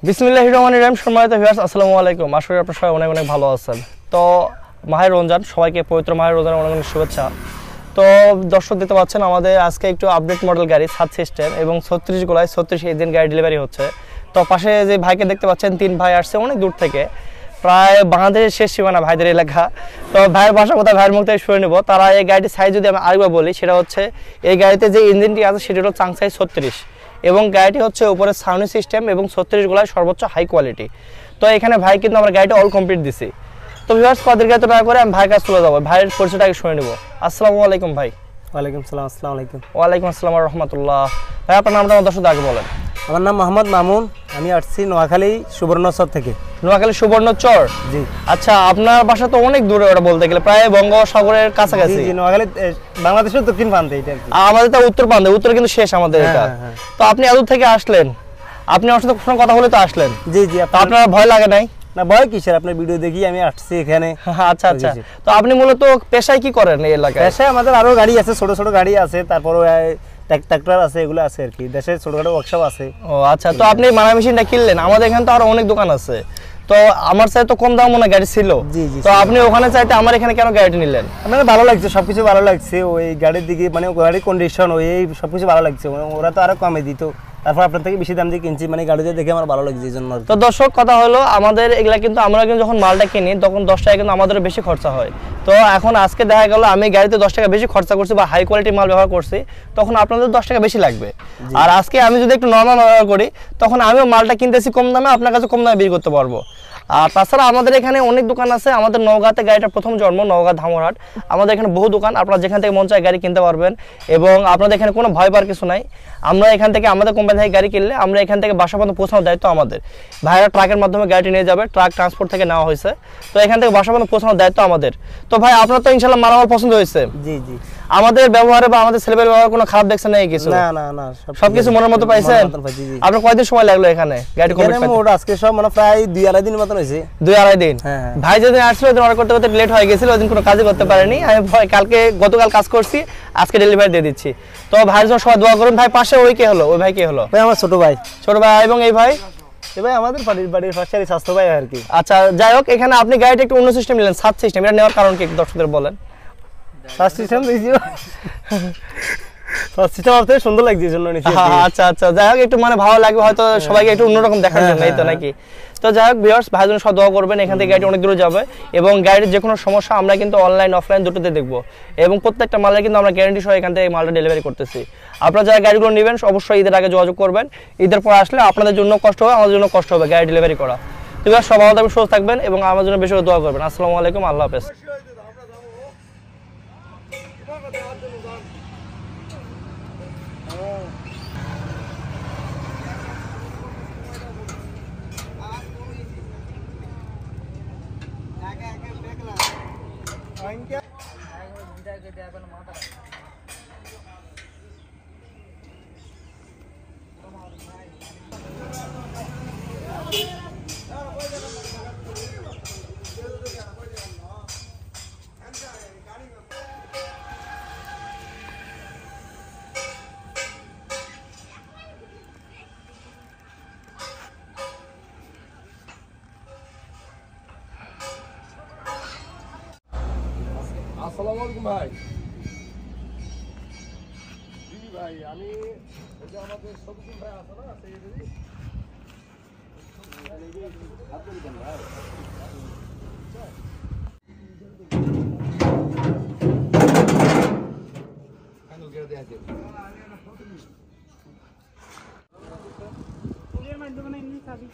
বিসমিল্লাহির রহমানির রহিম। সম্মানিত ভিউয়ার্স, আসসালামু আলাইকুম। আশা করি আপনারা সবাই অনেক অনেক ভালো আছেন। তো মাহে রমজান, সবাইকে পবিত্র মাহে রমজানের অনেক অনেক শুভেচ্ছা। তো দর্শক দেখতে পাচ্ছেন আমাদের আজকে একটু আপডেট মডেল গাড়ি 7 সিস্টেম এবং 36 গোলায় 36 এই দিন গাড়ি ডেলিভারি হচ্ছে। তো পাশে যে ভাইকে দেখতে পাচ্ছেন, 3 ভাই আসছে অনেক দূর থেকে, প্রায় বাংলাদেশের শেষ সীমানা ভাইদের এলাকা। তো ভাইয়ের ভাষা কথা ভাইয়ের মুখ থেকে শুনে নেব। তারা এই গাড়িটির সাইজ যদি আমি আরেকবার বলি, সেটা হচ্ছে এই গাড়িতে যে ইঞ্জিনটি আছে সেটি হলো চাং সাইজ 36 এবং গাড়িটি হচ্ছে উপরে সাউন্ড সিস্টেম এবং 36 গোলায় সর্বোচ্চ হাই কোয়ালিটি। তো এখানে ভাই কিন্তু আমরা গাড়িটা অল কমপ্লিট দিছি। তো ভিউয়ার্স, কদের গাড়ি টাকা করে আমি ভাইয়ের কাছে চলে যাবো, ভাইয়ের পরিচয়টা আগে শুনে নেব। আসসালামু আলাইকুম ভাই। ওয়ালাইকুম সালাম। আসসালামু আলাইকুম। ওয়ালাইকুম আসসালাম ওয়া রাহমাতুল্লাহ। ভাই আপনার নামটা আমার দর্শকদের আগে বলেন। আমার নাম মোহাম্মদ মামুন, আমি আসছি নোয়াখালী সুবর্ণচর থেকে। নোয়াখালী সুবর্ণচর? জি। আচ্ছা, আপনার বাসা তো অনেক দূরে, ওটা বলতে গেলে প্রায় বঙ্গোপসাগরের কাছাকাছি। জি, নোয়াখালী বাংলাদেশের দক্ষিণ প্রান্তে এটা। আমাদের তো উত্তর প্রান্তে, উত্তর কিন্তু শেষ আমাদের এটা। তো আপনি এত থেকে আসলেন, আপনি আমার সাথে কোনো কথা বলে তো আসলেন? জি জি। আপনার ভয় লাগে নাই? না, ভয় কিসের, আপনার ভিডিও দেখি আমি আসছি এখানে। আচ্ছা আচ্ছা। তো আপনি মূলত পেশায় কি করেন এই এলাকায়? পেশায় আমাদের আরো গাড়ি আছে, ছোট ছোট গাড়ি আছে, তারপর ট্রাক্টর আছে, এগুলো আছে আর কি। দেশে ছোটখাটো ওয়ার্কশপ আছে। ও আচ্ছা। তো আপনি মানা মেশিনটা কিনলেন, আমাদের এখানে তো আরো অনেক দোকান আছে। তো আমার চাই তো কম দাম মনে গাড়ি ছিল। জি জি। তো আপনি ওখানে চাইতে আমার এখানে কেন গাড়িটা নিলেন? আমার ভালো লাগছে, সবকিছু ভালো লাগছে। ওই গাড়ির দিকে মানে গাড়ির কন্ডিশন, ওই সবকিছু ভালো লাগছে। ওরা তো আরো কমে দিত, তারপর আপনার থেকে বেশি দাম দিয়ে কিনছি, মানে গাড়িতে দেখে আমার ভালো লাগছে এই জন্য। তো দর্শক, কথা হলো আমাদের এগুলা কিন্তু আমরা কিন্তু যখন মালটা কিনি তখন 10 টাকা কিন্তু আমাদের বেশি খরচা হয়। তো এখন আজকে দেখা গেল আমি গাড়িতে 10 টাকা বেশি খরচা করছি বা হাই কোয়ালিটি মাল ব্যবহার করছি, তখন আপনাদের 10 টাকা বেশি লাগবে। আর আজকে আমি যদি একটু নরমাল ব্যবহার করি, তখন আমিও মালটা কিনতেছি কম দামে, আপনার কাছে কম দামে বিক্রি করতে পারবো। আর তাছাড়া আমাদের এখানে অনেক দোকান আছে। আমাদের নওগাঁতে গাড়িটা প্রথম জন্ম, নওগাঁ ধামরহাট। আমাদের এখানে বহু দোকান, আপনারা যেখান থেকে মন চায় গাড়ি কিনতে পারবেন এবং আপনাদের এখানে কোনো ভয় পাওয়ার কিছু নাই। আমরা এখান থেকে, আমাদের কোম্পানি থেকে গাড়ি কিনলে আমরা এখান থেকে বাসা পর্যন্ত পৌঁছানোর দায়িত্ব আমাদের। ভাইরা ট্রাকের মাধ্যমে গাড়িটি নিয়ে যাবে, ট্রাক ট্রান্সপোর্ট থেকে নেওয়া হয়েছে। তো এখান থেকে বাসা পর্যন্ত পৌঁছানোর দায়িত্ব আমাদের। তো ভাই, আপনার তো ইনশাআল্লাহ মালামাল পছন্দ হয়েছে? জি জি। আমাদের ব্যবহারে বা আমাদের ছেলেদের ব্যবহার কোনো খারাপ দেখছেন না কিছু? না না না, সবকিছু মনের মতো পাইছেন? আপনার কয়দিন সময় লাগলো এখানে গাড়ি কমপ্লিট করতে? আজকে সব মানে প্রায় 2-2.5 দিন মতন হয়েছে। 2-2.5 দিন? হ্যাঁ। ভাই যেদিন আসলো ওদিন অর্ডার করতে করতে লেট হয়ে গেছিল, ওদিন কোনো কাজই করতে পারেনি। আমি গতকাল কাজ করছি, আজকে ডেলিভারি দিয়ে দিচ্ছি। তো ভাইয়ের জন্য সবাই দোয়া করুন। ভাই পাশে ওই কে হলো? ওই ভাই কে হলো? ভাই আমার ছোট ভাই। ছোট ভাই। এবং এই ভাই? এই ভাই আমাদের বাড়ির পাশের স্বাস্থ্য ভাই আর কি। আচ্ছা, যাই হোক, এখানে আপনি গাড়িটা একটু অন্য সিস্টেম নিলেন, 7 সিস্টেম। এটা নেওয়ার কারণ কি দর্শকদের বলেন। 7 সিস্টেম দিয়েছি, 7 সিস্টেম আপনাদের সুন্দর লাগছে এই জন্য নিয়েছি। আচ্ছা আচ্ছা, যাই হোক, একটু মানে ভালো লাগবে হয়তো সবাইকে একটু অন্যরকম দেখার জন্য, এই তো নাকি? তো যাই হোক ভিউয়ার্স, ভাইয়ের জন্য সব দোয়া করবেন। এখান থেকে গাড়ি অনেক দূরে যাবে এবং গাড়ির যে কোনো সমস্যা আমরা কিন্তু অনলাইন অফলাইন দুটোতে দেখবো এবং প্রত্যেকটা মালের কিন্তু আমরা গ্যারান্টি সহ এখান থেকে মালটা ডেলিভারি করতেছি। আপনারা যারা গাড়িগুলো নেবেন অবশ্যই ঈদের আগে যোগাযোগ করবেন। ঈদের পর আসলে আপনাদের জন্য কষ্ট হবে, আমাদের জন্য কষ্ট হবে গাড়ি ডেলিভারি করা। তো সবাই ভালো থাকবেন, সুস্থ থাকবেন এবং আমার জন্য বেশি করে দোয়া করবেন। আসসালামু আলাইকুম, আল্লাহ হাফেজ। আসসালামু আলাইকুম ভাই। দিদি ভাই, আমি ওই যে আমাদের সবুজ ভাই আছে না, সেই দিদি হাত ধরে দেন ভাই। কানো গেড়ে দেয়া আছে। পুলিশের মাধ্যমে এমনি চাবি।